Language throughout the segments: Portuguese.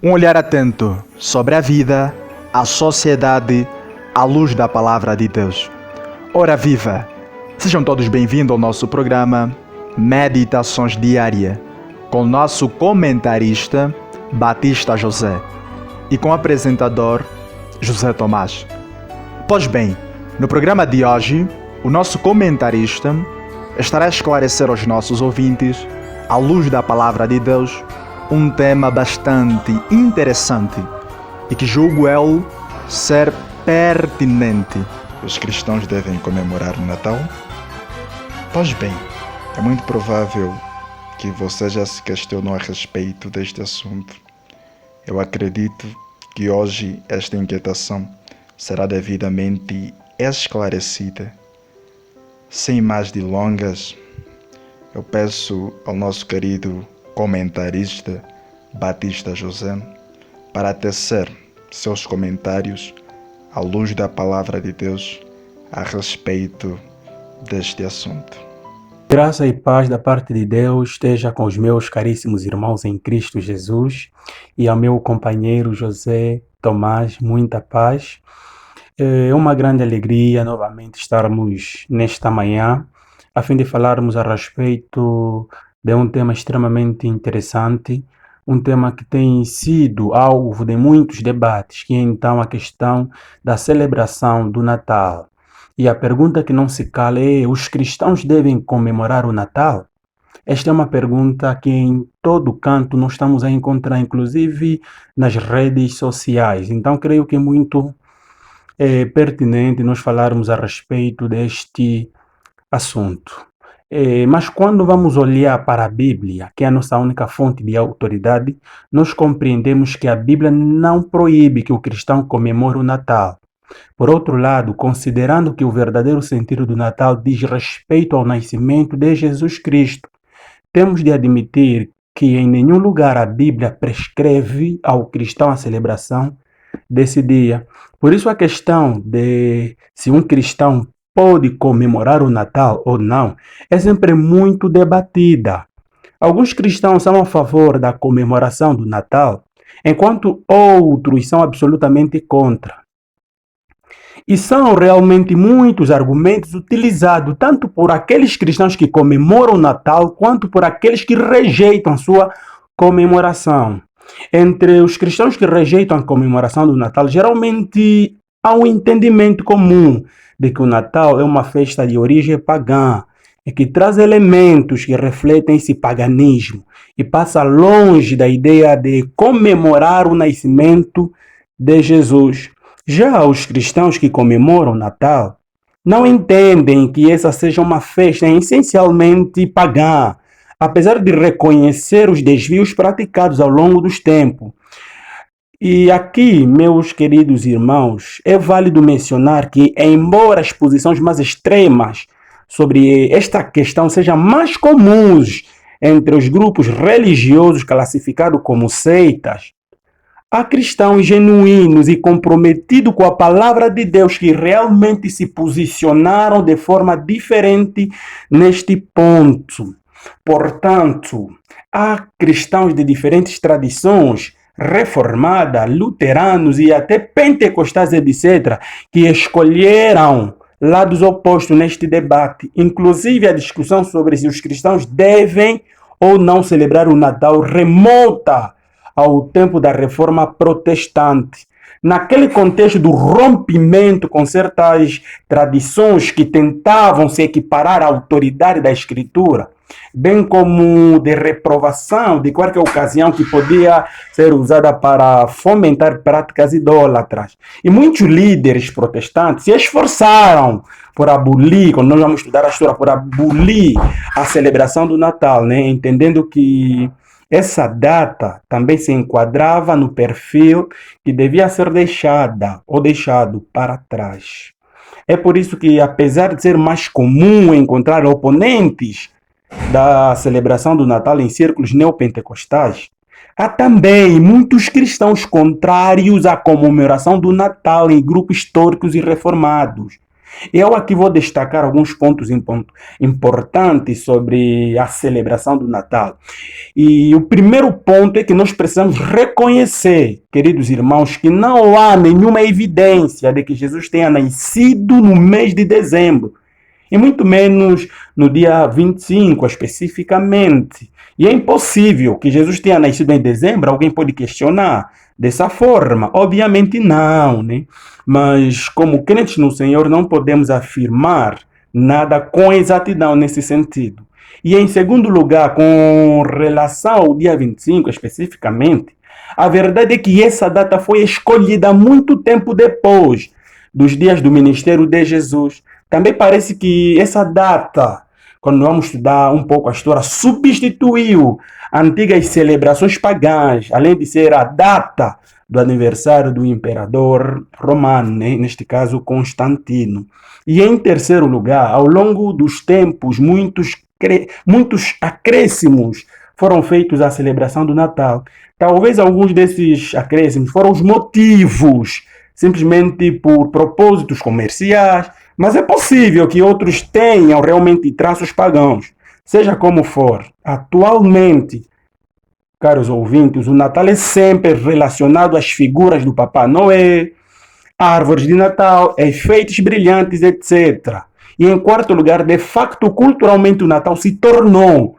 Um olhar atento sobre a vida, a sociedade, à luz da palavra de Deus. Ora viva! Sejam todos bem-vindos ao nosso programa Meditações Diárias, com o nosso comentarista Batista José e com o apresentador José Tomás. Pois bem, no programa de hoje, o nosso comentarista estará a esclarecer aos nossos ouvintes, à luz da palavra de Deus, um tema bastante interessante e que julgo eu ser pertinente. Os cristãos devem comemorar o Natal? Pois bem, é muito provável que você já se questionou a respeito deste assunto. Eu acredito que hoje esta inquietação será devidamente esclarecida. Sem mais delongas, eu peço ao nosso querido comentarista Batista José para tecer seus comentários à luz da palavra de Deus a respeito deste assunto. Graça e paz da parte de Deus esteja com os meus caríssimos irmãos em Cristo Jesus e ao meu companheiro José Tomás, muita paz. É uma grande alegria novamente estarmos nesta manhã a fim de falarmos a respeito de um tema extremamente interessante, um tema que tem sido alvo de muitos debates, que é então a questão da celebração do Natal. E a pergunta que não se cala é: os cristãos devem comemorar o Natal? Esta é uma pergunta que em todo canto nós estamos a encontrar, inclusive nas redes sociais. Então creio que é muito pertinente nós falarmos a respeito deste assunto. Mas quando vamos olhar para a Bíblia, que é a nossa única fonte de autoridade, nós compreendemos que a Bíblia não proíbe que o cristão comemore o Natal. Por outro lado, considerando que o verdadeiro sentido do Natal diz respeito ao nascimento de Jesus Cristo, temos de admitir que em nenhum lugar a Bíblia prescreve ao cristão a celebração desse dia. Por isso a questão de se um cristão pode comemorar o Natal ou não é sempre muito debatida. Alguns cristãos são a favor da comemoração do Natal, enquanto outros são absolutamente contra. E são realmente muitos argumentos utilizados tanto por aqueles cristãos que comemoram o Natal, quanto por aqueles que rejeitam sua comemoração. Entre os cristãos que rejeitam a comemoração do Natal, geralmente há um entendimento comum de que o Natal é uma festa de origem pagã e que traz elementos que refletem esse paganismo e passa longe da ideia de comemorar o nascimento de Jesus. Já os cristãos que comemoram o Natal não entendem que essa seja uma festa essencialmente pagã, apesar de reconhecer os desvios praticados ao longo dos tempos. E aqui, meus queridos irmãos, é válido mencionar que, embora as posições mais extremas sobre esta questão sejam mais comuns entre os grupos religiosos classificados como seitas, há cristãos genuínos e comprometidos com a palavra de Deus que realmente se posicionaram de forma diferente neste ponto. Portanto, há cristãos de diferentes tradições, reformada, luteranos e até pentecostais, etc., que escolheram lados opostos neste debate. Inclusive, a discussão sobre se os cristãos devem ou não celebrar o Natal remonta ao tempo da Reforma Protestante. Naquele contexto do rompimento com certas tradições que tentavam se equiparar à autoridade da Escritura, bem como de reprovação de qualquer ocasião que podia ser usada para fomentar práticas idólatras. E muitos líderes protestantes se esforçaram por abolir, quando nós vamos estudar a história, por abolir a celebração do Natal, né? Entendendo que essa data também se enquadrava no perfil que devia ser deixada ou deixado para trás. É por isso que, apesar de ser mais comum encontrar oponentes da celebração do Natal em círculos neopentecostais, há também muitos cristãos contrários à comemoração do Natal em grupos históricos e reformados. Eu aqui vou destacar alguns pontos importantes sobre a celebração do Natal. E o primeiro ponto é que nós precisamos reconhecer, queridos irmãos, que não há nenhuma evidência de que Jesus tenha nascido no mês de dezembro, e muito menos no dia 25 especificamente. E é impossível que Jesus tenha nascido em dezembro, alguém pode questionar dessa forma? Obviamente não, né? Mas como crentes no Senhor não podemos afirmar nada com exatidão nesse sentido. E em segundo lugar, com relação ao dia 25 especificamente, a verdade é que essa data foi escolhida muito tempo depois dos dias do ministério de Jesus. Também parece que essa data, quando vamos estudar um pouco a história, substituiu antigas celebrações pagãs, além de ser a data do aniversário do imperador romano, né? Neste caso Constantino. E em terceiro lugar, ao longo dos tempos, muitos acréscimos foram feitos à celebração do Natal. Talvez alguns desses acréscimos foram os motivos, simplesmente por propósitos comerciais, mas é possível que outros tenham realmente traços pagãos. Seja como for, atualmente, caros ouvintes, o Natal é sempre relacionado às figuras do Papai Noel, árvores de Natal, efeitos brilhantes, etc. E em quarto lugar, de facto, culturalmente o Natal se tornou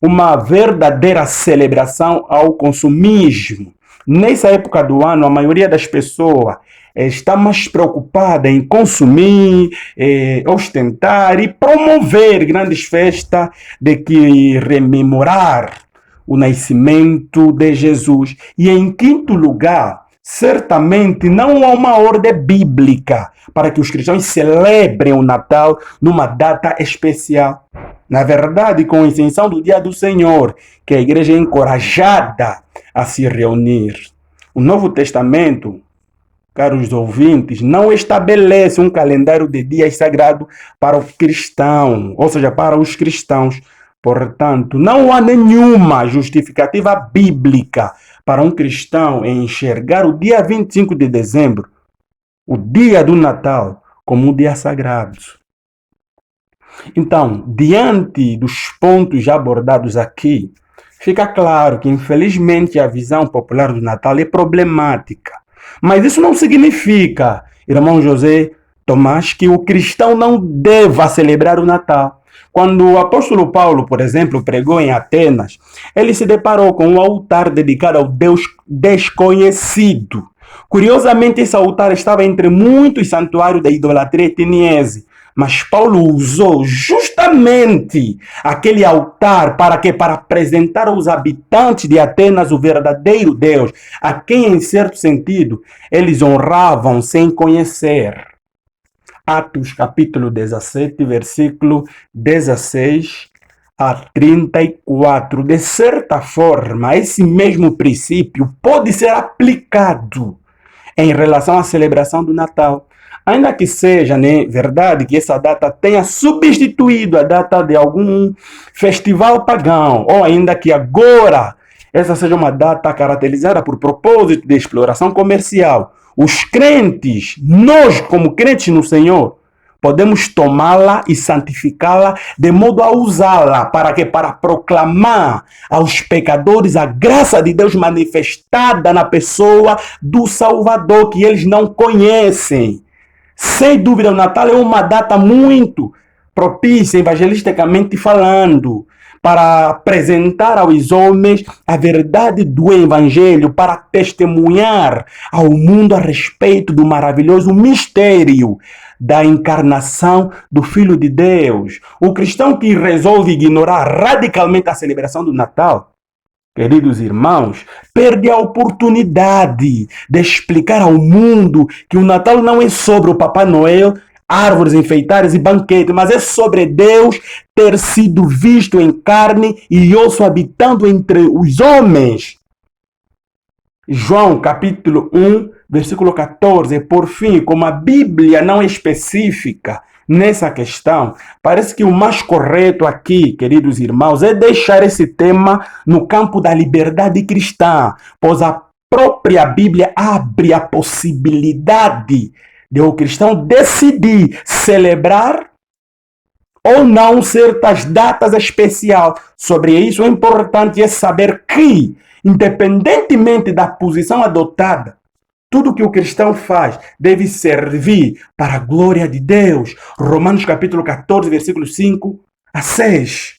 uma verdadeira celebração ao consumismo. Nessa época do ano, a maioria das pessoas está mais preocupada em consumir, ostentar e promover grandes festas do que rememorar o nascimento de Jesus. E em quinto lugar, certamente não há uma ordem bíblica para que os cristãos celebrem o Natal numa data especial. Na verdade, com a exceção do Dia do Senhor, que a igreja é encorajada a se reunir. O Novo Testamento, caros ouvintes, não estabelece um calendário de dias sagrados para o cristão, ou seja, para os cristãos. Portanto, não há nenhuma justificativa bíblica para um cristão enxergar o dia 25 de dezembro, o dia do Natal, como um dia sagrado. Então, diante dos pontos já abordados aqui, fica claro que, infelizmente, a visão popular do Natal é problemática. Mas isso não significa, irmão José Tomás, que o cristão não deva celebrar o Natal. Quando o apóstolo Paulo, por exemplo, pregou em Atenas, ele se deparou com um altar dedicado ao Deus desconhecido. Curiosamente, esse altar estava entre muitos santuários da idolatria ateniense. Mas Paulo usou justamente aquele altar para quê? Para apresentar aos habitantes de Atenas o verdadeiro Deus, a quem, em certo sentido, eles honravam sem conhecer. Atos capítulo 17, versículo 16 a 34. De certa forma, esse mesmo princípio pode ser aplicado em relação à celebração do Natal. Ainda que seja, né, verdade que essa data tenha substituído a data de algum festival pagão, ou ainda que agora essa seja uma data caracterizada por propósito de exploração comercial, os crentes, nós como crentes no Senhor, podemos tomá-la e santificá-la de modo a usá-la para quê? Para proclamar aos pecadores a graça de Deus manifestada na pessoa do Salvador que eles não conhecem. Sem dúvida, o Natal é uma data muito propícia, evangelisticamente falando, para apresentar aos homens a verdade do Evangelho, para testemunhar ao mundo a respeito do maravilhoso mistério da encarnação do Filho de Deus. O cristão que resolve ignorar radicalmente a celebração do Natal, queridos irmãos, perde a oportunidade de explicar ao mundo que o Natal não é sobre o Papai Noel, árvores enfeitadas e banquete, mas é sobre Deus ter sido visto em carne e osso habitando entre os homens. João capítulo 1, versículo 14. Por fim, como a Bíblia não é específica nessa questão, parece que o mais correto aqui, queridos irmãos, é deixar esse tema no campo da liberdade cristã, pois a própria Bíblia abre a possibilidade de o cristão decidir celebrar ou não certas datas especiais. Sobre isso é importante saber que, independentemente da posição adotada, tudo que o cristão faz deve servir para a glória de Deus. Romanos capítulo 14, versículos 5 a 6.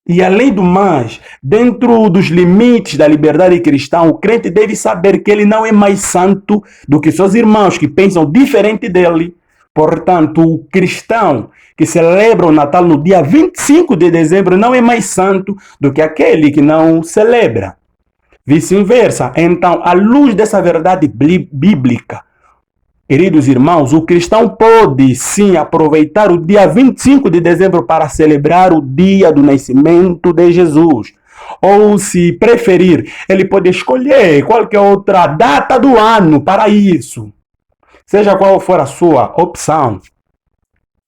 E além do mais, dentro dos limites da liberdade cristã, o crente deve saber que ele não é mais santo do que seus irmãos que pensam diferente dele. Portanto, o cristão que celebra o Natal no dia 25 de dezembro não é mais santo do que aquele que não celebra. Vice-versa. Então, à luz dessa verdade bíblica, queridos irmãos, o cristão pode sim aproveitar o dia 25 de dezembro para celebrar o dia do nascimento de Jesus. Ou, se preferir, ele pode escolher qualquer outra data do ano para isso. Seja qual for a sua opção,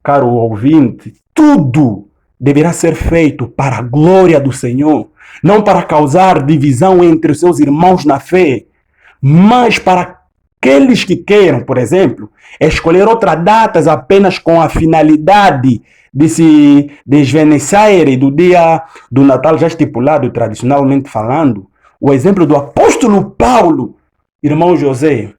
caro ouvinte, tudo deverá ser feito para a glória do Senhor, não para causar divisão entre os seus irmãos na fé, mas para aqueles que queiram, por exemplo, escolher outras datas apenas com a finalidade de se desvenenciar do dia do Natal já estipulado, tradicionalmente falando. O exemplo do apóstolo Paulo, irmão José,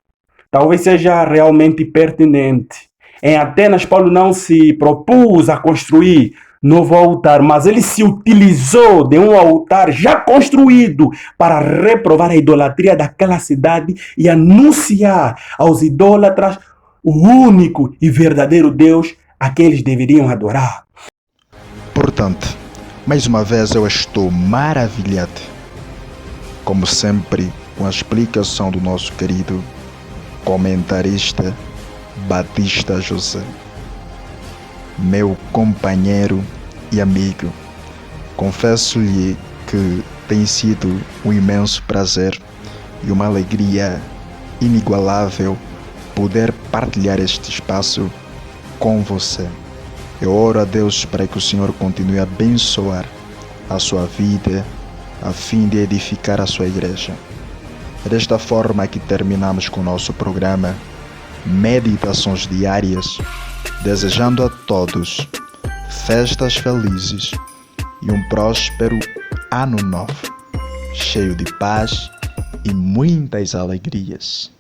talvez seja realmente pertinente. Em Atenas, Paulo não se propôs a construir novo altar, mas ele se utilizou de um altar já construído para reprovar a idolatria daquela cidade e anunciar aos idólatras o único e verdadeiro Deus a que eles deveriam adorar. Portanto, mais uma vez eu estou maravilhado, como sempre, com a explicação do nosso querido comentarista Batista José, meu companheiro e amigo. Confesso-lhe que tem sido um imenso prazer e uma alegria inigualável poder partilhar este espaço com você. Eu oro a Deus para que o Senhor continue a abençoar a sua vida a fim de edificar a sua igreja. É desta forma que terminamos com o nosso programa Meditações Diárias, desejando a todos festas felizes e um próspero ano novo, cheio de paz e muitas alegrias.